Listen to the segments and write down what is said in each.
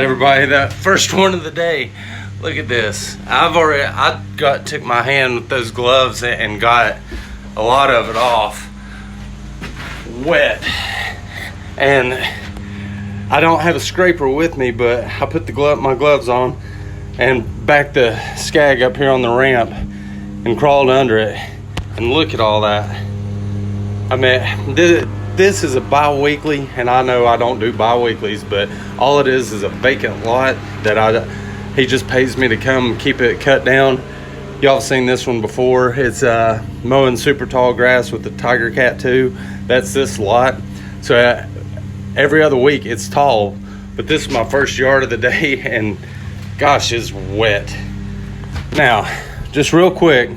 right, everybody, that first one of the day. Look at this. Took my hand with those gloves and got a lot of it off wet, and I don't have a scraper with me, but I put my gloves on and backed the Skag up here on the ramp and crawled under it, and look at all that. I mean, this is a bi-weekly, and I know I don't do bi-weeklies, but all it is a vacant lot that he just pays me to come keep it cut down. Y'all have seen this one before. It's mowing super tall grass with the Tiger Cat 2. That's this lot. So every other week it's tall, but this is my first yard of the day, and gosh, it's wet. Now, just real quick,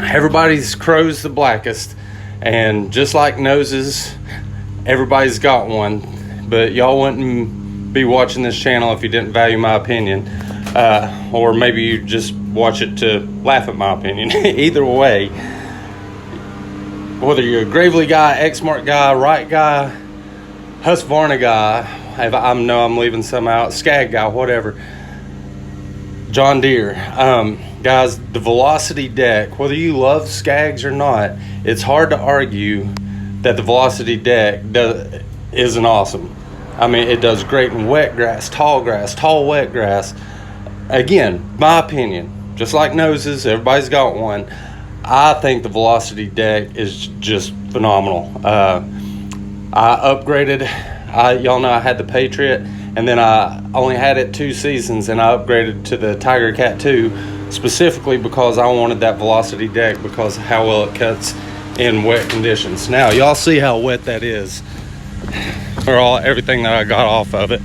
everybody's crow's the blackest, and just like noses, everybody's got one, but y'all wouldn't be watching this channel if you didn't value my opinion, or maybe you just watch it to laugh at my opinion. Either way, whether you're a Gravely guy, Exmark guy, Wright guy, Husqvarna guy, I'm leaving some out, Skag guy, whatever, John Deere, guys, the Velocity deck, whether you love Skags or not, it's hard to argue that the Velocity deck isn't awesome. I mean, it does great in wet grass, tall wet grass. Again, my opinion, just like noses, everybody's got one. I think the Velocity deck is just phenomenal. I upgraded. Y'all know I had the Patriot, and then I only had it 2 seasons, and I upgraded to the Tiger Cat 2 specifically because I wanted that Velocity deck because of how well it cuts in wet conditions. Now, y'all see how wet that is, or everything that I got off of it.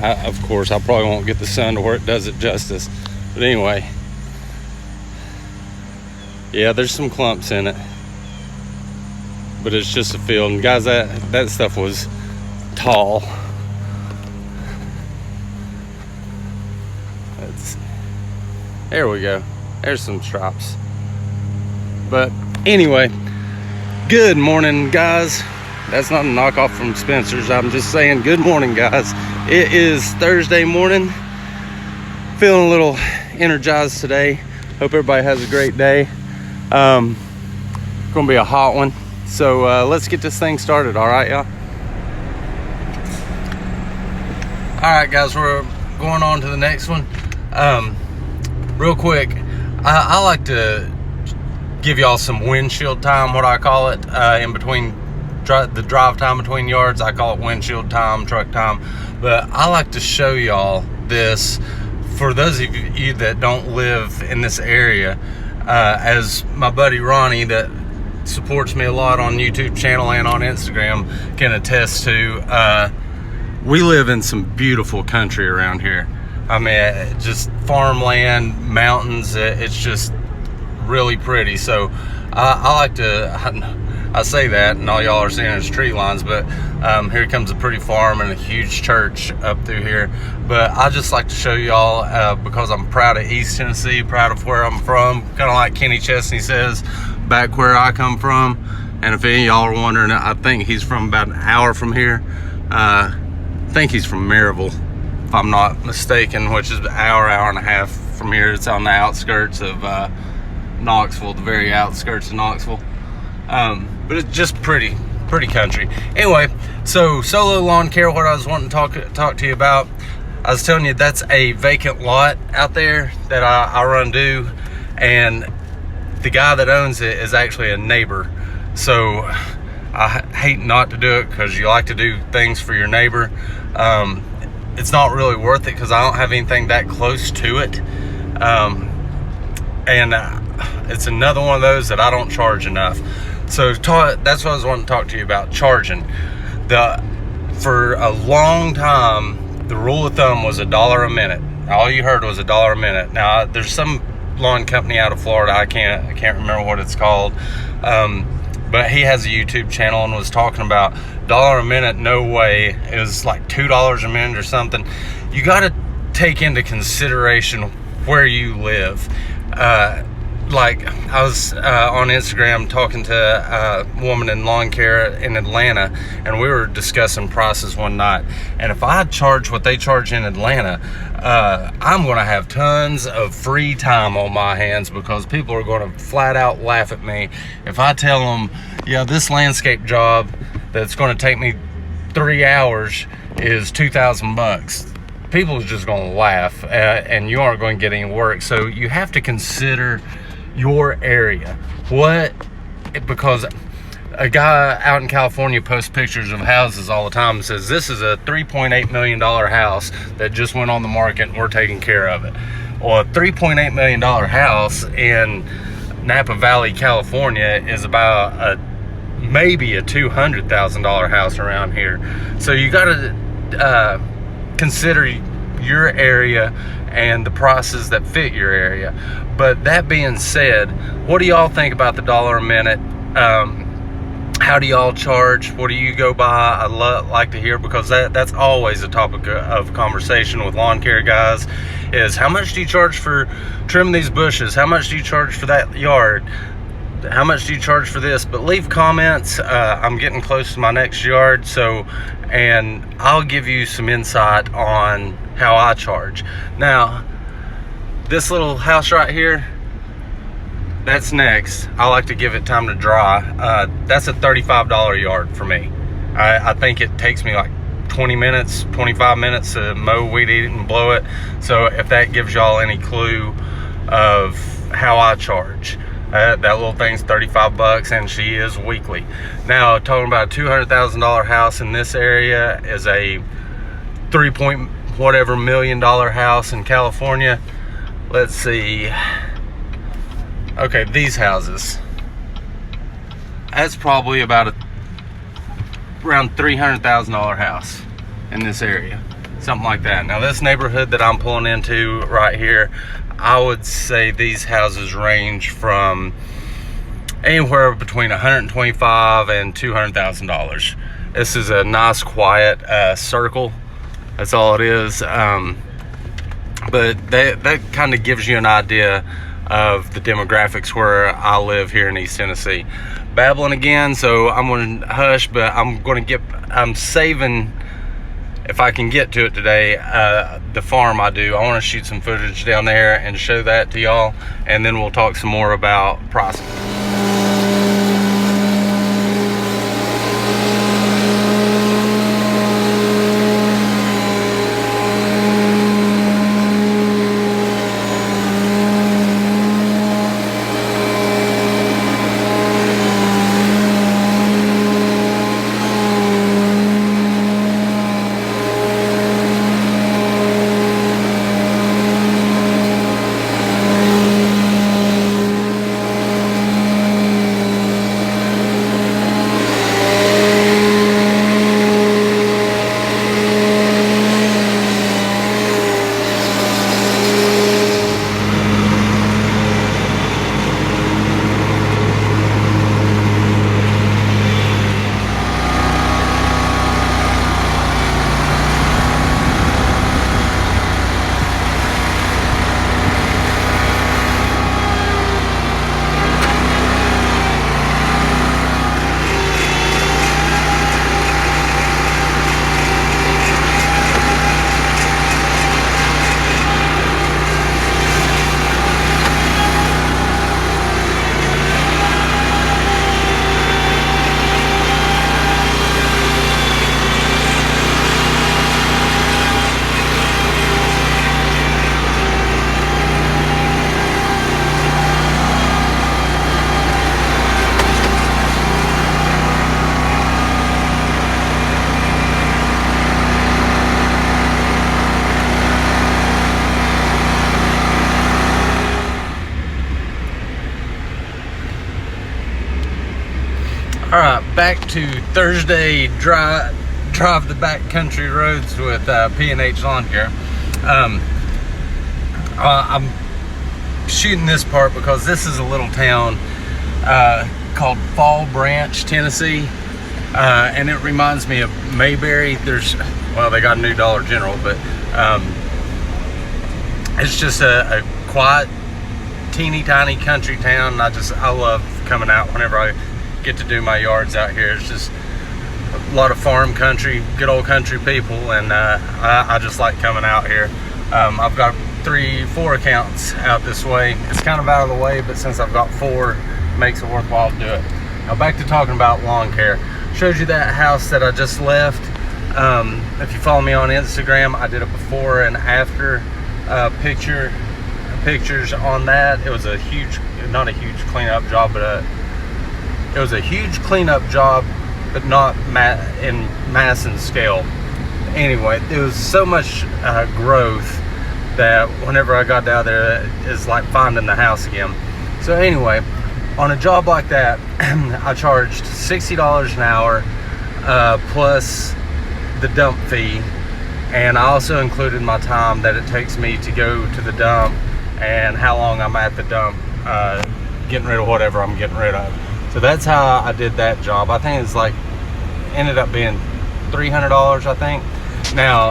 Of course, I probably won't get the sun to where it does it justice, but anyway, yeah, there's some clumps in it, but it's just a field. And guys, that stuff was tall. There we go. There's some stripes. But anyway, good morning, guys. That's not a knockoff from Spencer's. I'm just saying good morning, guys. It is Thursday morning. Feeling a little energized today. Hope everybody has a great day. Gonna be a hot one. So let's get this thing started, all right, y'all? All right, guys, we're going on to the next one. Real quick, I like to give y'all some windshield time, what I call it, in between the drive time between yards. I call it windshield time, truck time, but I like to show y'all this for those of you that don't live in this area. As my buddy Ronnie, that supports me a lot on YouTube channel and on Instagram, can attest to, we live in some beautiful country around here. I mean, just farmland, mountains, it's just really pretty. So I like to, I say that and all y'all are seeing is tree lines, but here comes a pretty farm and a huge church up through here. But I just like to show y'all, because I'm proud of East Tennessee, proud of where I'm from, kind of like Kenny Chesney says, back where I come from. And if any of y'all are wondering, I think he's from about an hour from here. I think he's from Maryville, if I'm not mistaken, which is an hour and a half from here. It's on the outskirts of Knoxville, the very outskirts of Knoxville. But it's just pretty country. Anyway, so Solo Lawn Care, what I was wanting to talk to you about, I was telling you that's a vacant lot out there that I run to, and the guy that owns it is actually a neighbor. So I hate not to do it because you like to do things for your neighbor. It's not really worth it because I don't have anything that close to it. And it's another one of those that I don't charge enough. So that's what I was wanting to talk to you about, charging. For a long time, the rule of thumb was $1 a minute. All you heard was $1 a minute. Now, there's some lawn company out of Florida, I can't remember what it's called, but he has a YouTube channel and was talking about $1 a minute. No way. It was like $2 a minute or something. You got to take into consideration where you live. like I was on Instagram talking to a woman in lawn care in Atlanta, and we were discussing prices one night. And if I charge what they charge in Atlanta, I'm going to have tons of free time on my hands, because people are going to flat out laugh at me if I tell them, yeah, this landscape job that's going to take me 3 hours is $2,000. People are just going to laugh, and you aren't going to get any work. So you have to consider your area. Because a guy out in California posts pictures of houses all the time and says, this is a $3.8 million house that just went on the market and we're taking care of it. Well, a $3.8 million house in Napa Valley, California is about maybe a $200,000 house around here. So you got to consider your area and the prices that fit your area. But that being said, what do y'all think about the dollar a minute? How do y'all charge? What do you go by? I'd like to hear, because that's always a topic of conversation with lawn care guys, is how much do you charge for trimming these bushes? How much do you charge for that yard? How much do you charge for this? But leave comments. I'm getting close to my next yard, and I'll give you some insight on how I charge. Now, this little house right here, that's next. I like to give it time to dry. That's a $35 yard for me. I think it takes me like 20 minutes, 25 minutes to mow, weed eat it, and blow it. So if that gives y'all any clue of how I charge. That little thing's $35, and she is weekly. Now, talking about a $200,000 house in this area is a $3 million house in California. Let's see. Okay, these houses. That's probably about around $300,000 house in this area, something like that. Now, this neighborhood that I'm pulling into right here, I would say these houses range from anywhere between $125,000 and $200,000. This is a nice, quiet circle. That's all it is. But that kind of gives you an idea of the demographics where I live here in East Tennessee. Babbling again, so I'm going to hush, but I'm saving, if I can get to it today, the farm I do. I want to shoot some footage down there and show that to y'all, and then we'll talk some more about pricing. All right, back to Thursday drive the backcountry roads with P&H Lawn Care. I'm shooting this part because this is a little town called Fall Branch, Tennessee, and it reminds me of Mayberry. They got a new Dollar General, but it's just a quiet teeny tiny country town, and I love coming out whenever I get to do my yards out here. It's just a lot of farm country, good old country people, and I just like coming out here. I've got 4 accounts out this way. It's kind of out of the way, but since I've got 4, it makes it worthwhile to do it. Now back to talking about lawn care. Showed you that house that I just left. If you follow me on Instagram, I did a before and after pictures on that. It was a huge, not a huge cleanup job, but it was a huge cleanup job, but not in mass and scale. Anyway, there was so much growth that whenever I got down there, it's like finding the house again. So anyway, on a job like that, I charged $60 an hour plus the dump fee, and I also included my time that it takes me to go to the dump and how long I'm at the dump getting rid of whatever I'm getting rid of. So that's how I did that job. I think it's like ended up being $300, I think. Now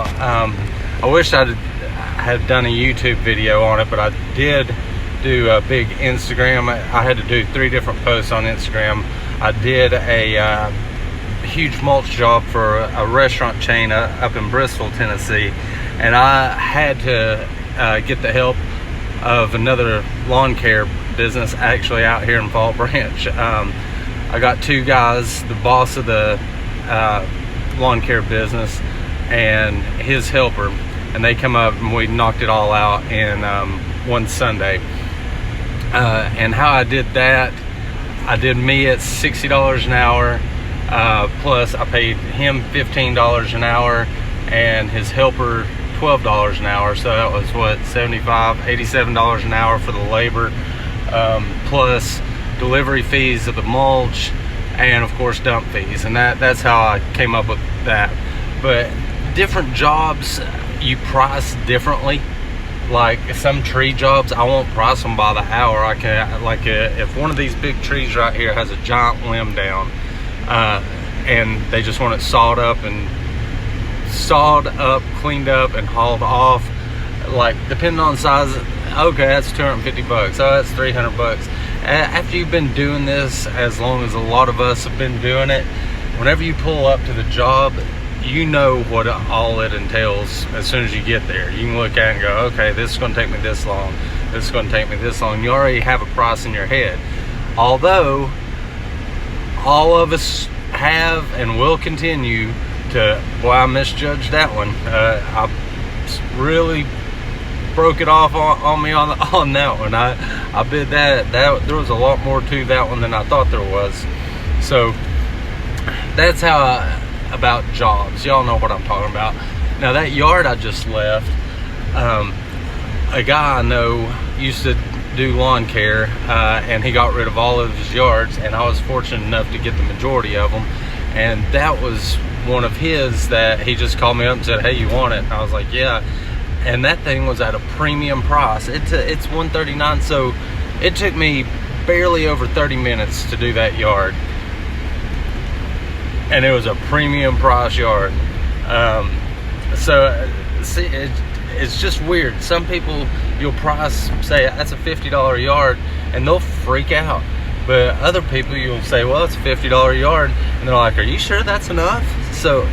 I wish I had done a YouTube video on it, but I did do a big Instagram. I had to do 3 different posts on Instagram. I did a huge mulch job for a restaurant chain up in Bristol, Tennessee, and I had to get the help of another lawn care business actually out here in Fall Branch. I got 2 guys, the boss of the lawn care business and his helper, and they come up and we knocked it all out in one Sunday. And how I did that, I did me at $60 an hour, plus I paid him $15 an hour and his helper $12 an hour. So that was what, $87 an hour for the labor, plus delivery fees of the mulch, and of course dump fees. And that's how I came up with that. But different jobs you price differently. Like some tree jobs, I won't price them by the hour. I can, like, if one of these big trees right here has a giant limb down, and they just want it sawed up, cleaned up, and hauled off, like depending on size, okay, that's 250 bucks. Oh, that's 300 bucks. After you've been doing this as long as a lot of us have been doing it, whenever you pull up to the job, you know what all it entails. As soon as you get there, you can look at it and go, okay, this is going to take me this long, this is going to take me this long. You already have a price in your head. Although all of us have and will continue to, boy, I misjudged that one. I really broke it off on me on that one. I bid that there was a lot more to that one than I thought there was. So that's how about jobs. Y'all know what I'm talking about. Now that yard I just left, a guy I know used to do lawn care, and he got rid of all of his yards, and I was fortunate enough to get the majority of them, and that was one of his that he just called me up and said, hey, you want it? And I was like, yeah. And that thing was at a premium price. It's $139, so it took me barely over 30 minutes to do that yard, and it was a premium price yard. So see, it's just weird. Some people, you'll price, say that's a $50 yard, and they'll freak out. But other people, you'll say, well, it's a $50 yard, and they're like, are you sure that's enough? So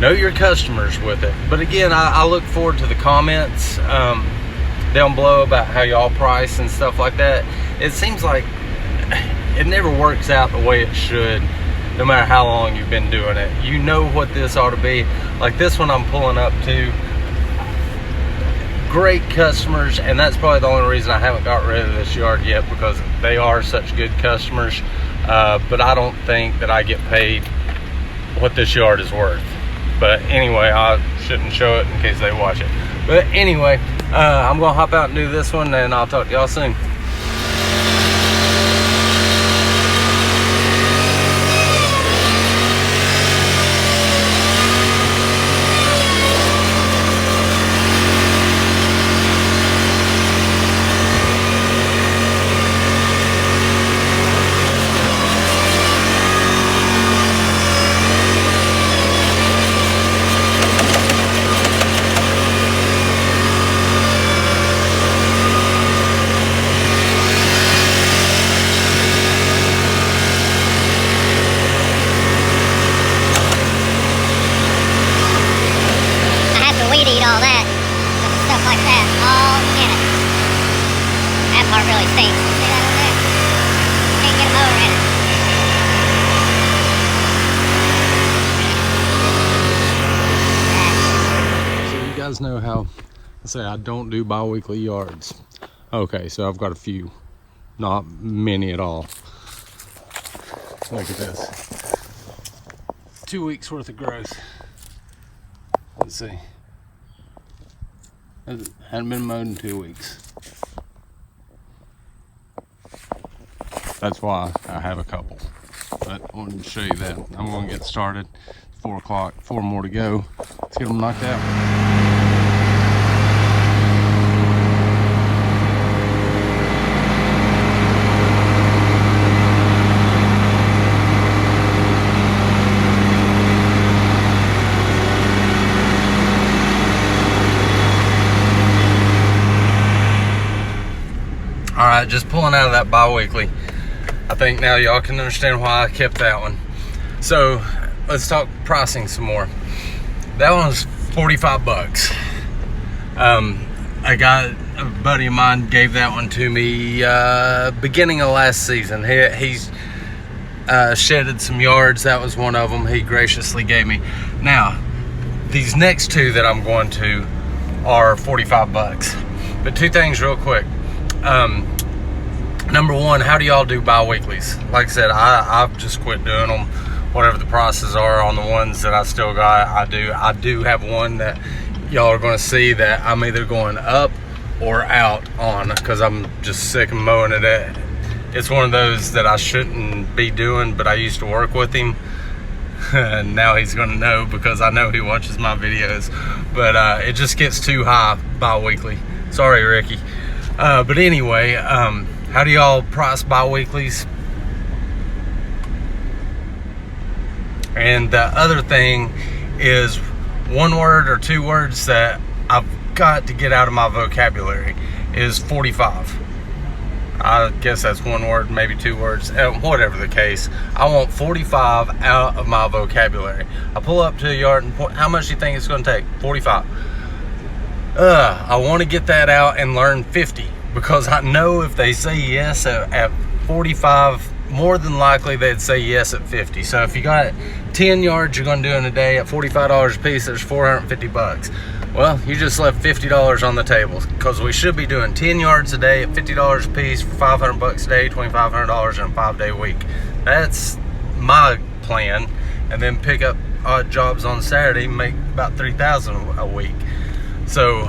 know your customers with it. But again, I look forward to the comments down below about how y'all price and stuff like that. It seems like it never works out the way it should, no matter how long you've been doing it. You know what this ought to be. Like this one I'm pulling up to, great customers, and that's probably the only reason I haven't got rid of this yard yet, because they are such good customers. But I don't think that I get paid what this yard is worth. But anyway, I shouldn't show it in case they watch it. But anyway, I'm gonna hop out and do this one, and I'll talk to y'all soon. that part really stinks. See that over there? Can't get a mower in it. So you guys know how I say I don't do bi-weekly yards. Okay, so I've got a few, not many at all. Look at this. 2 weeks worth of growth. Let's see. It hadn't been mowed in 2 weeks. That's why I have a couple. But I wanted to show you that. I'm going to get started. 4 o'clock, 4 more to go. Let's get them knocked out. All right, just pulling out of that bi-weekly. I think now y'all can understand why I kept that one. So let's talk pricing some more. That one was 45 bucks. I got a buddy of mine gave that one to me beginning of last season. He's shedded some yards. That was one of them he graciously gave me. Now, these next two that I'm going to are 45 bucks. But two things real quick. Number one, how do y'all do bi-weeklies? Like I said, I've just quit doing them. Whatever the prices are on the ones that I still got, I do have one that y'all are going to see that I'm either going up or out on, because I'm just sick of mowing it. It's one of those that I shouldn't be doing, but I used to work with him. And now he's going to know, because I know he watches my videos. But it just gets too high bi-weekly. Sorry, Ricky. But anyway, how do y'all price bi-weeklies? And the other thing is, one word or two words that I've got to get out of my vocabulary is 45. I guess that's one word, maybe two words, whatever the case. I want 45 out of my vocabulary. I pull up to a yard and how much do you think it's going to take? 45. I want to get that out and learn 50, because I know if they say yes at 45, more than likely they'd say yes at 50. So if you got 10 yards you're going to do in a day at $45 a piece, there's 450 bucks. Well, you just left $50 on the table, because we should be doing 10 yards a day at $50 a piece for 500 bucks a day, $2,500 in a 5-day week. That's my plan. And then pick up odd jobs on Saturday and make about $3,000 a week. So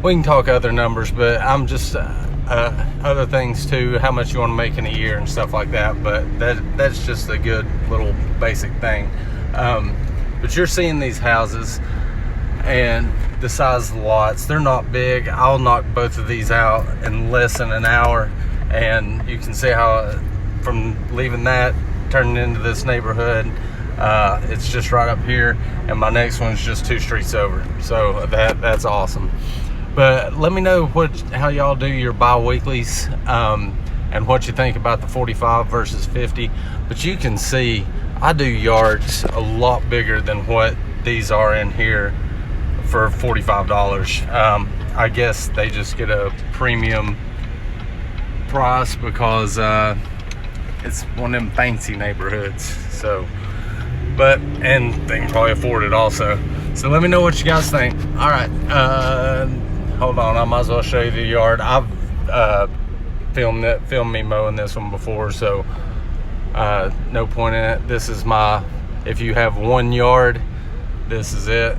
we can talk other numbers, but I'm just other things too, how much you want to make in a year and stuff like that. But that's just a good little basic thing. But you're seeing these houses and the size of the lots, they're not big. I'll knock both of these out in less than an hour, and you can see how from leaving that, turning into this neighborhood, it's just right up here, and my next one's just 2 streets over. So that's awesome. But let me know how y'all do your bi-weeklies, and what you think about the 45 versus 50. But you can see I do yards a lot bigger than what these are in here for $45. I guess they just get a premium price because it's one of them fancy neighborhoods. So, and they can probably afford it also. So let me know what you guys think. All right, hold on, I might as well show you the yard. I've filmed me mowing this one before, so no point in it. This is if you have 1 yard, this is it.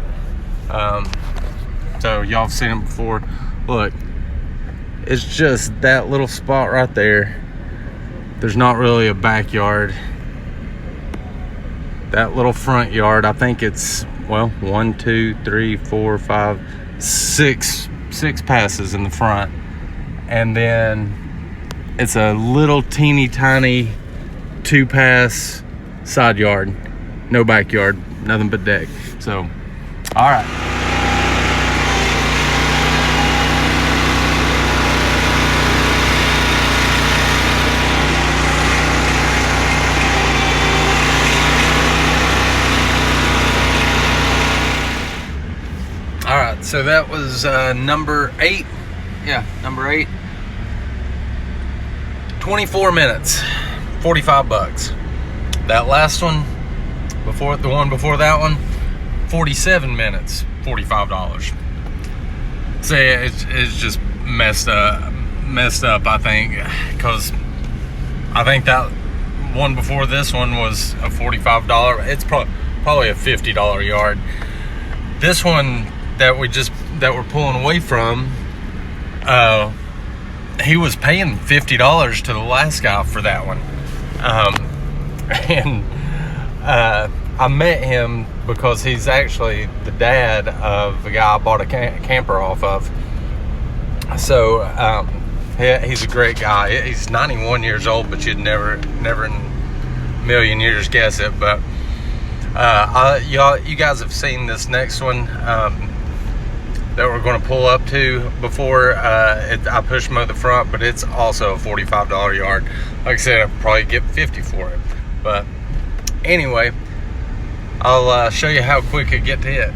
So y'all have seen it before. Look, it's just that little spot right there. There's not really a backyard. That little front yard, I think it's, well, 1, 2, 3, 4, 5, 6 passes in the front, and then it's a little teeny tiny 2-pass side yard, no backyard, nothing but deck. So all right, so that was number 8. Yeah, number 8. 24 minutes, 45 bucks. That last one, the one before that one, 47 minutes, $45. So yeah, it's just messed up, I think, because I think that one before this one was a $45. It's probably a $50 yard. This one that we're pulling away from, he was paying $50 to the last guy for that one. And I met him because he's actually the dad of the guy I bought a camper off of. So he's a great guy. He's 91 years old, but you'd never in a million years guess it. But you guys have seen this next one that we're going to pull up to before. I push mow the front, but it's also a $45 yard. Like I said, I'll probably get 50 for it. But anyway, I'll show you how quick I get to it.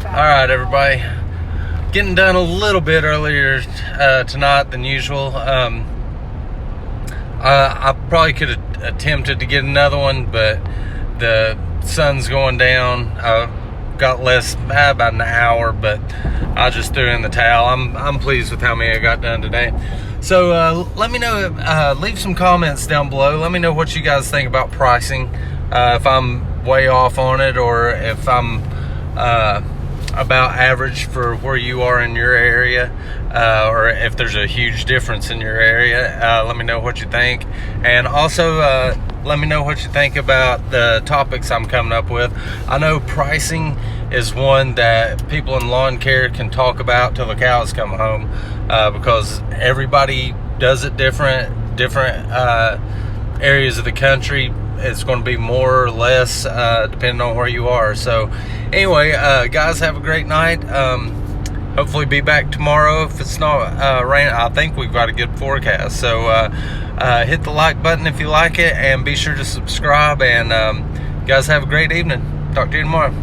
Alright, everybody, getting done a little bit earlier tonight than usual. I probably could have attempted to get another one, but the sun's going down. I got less, about an hour, but I just threw in the towel. I'm pleased with how many I got done today. So let me know, leave some comments down below. Let me know what you guys think about pricing, if I'm way off on it, or if I'm about average for where you are in your area, or if there's a huge difference in your area. Let me know what you think, and also let me know what you think about the topics I'm coming up with. I know pricing is one that people in lawn care can talk about till the cows come home, because everybody does it different areas of the country. It's going to be more or less depending on where you are. So anyway, guys, have a great night. Hopefully be back tomorrow. If it's not rain, I think we've got a good forecast. So hit the like button if you like it, and be sure to subscribe. And guys, have a great evening. Talk to you tomorrow.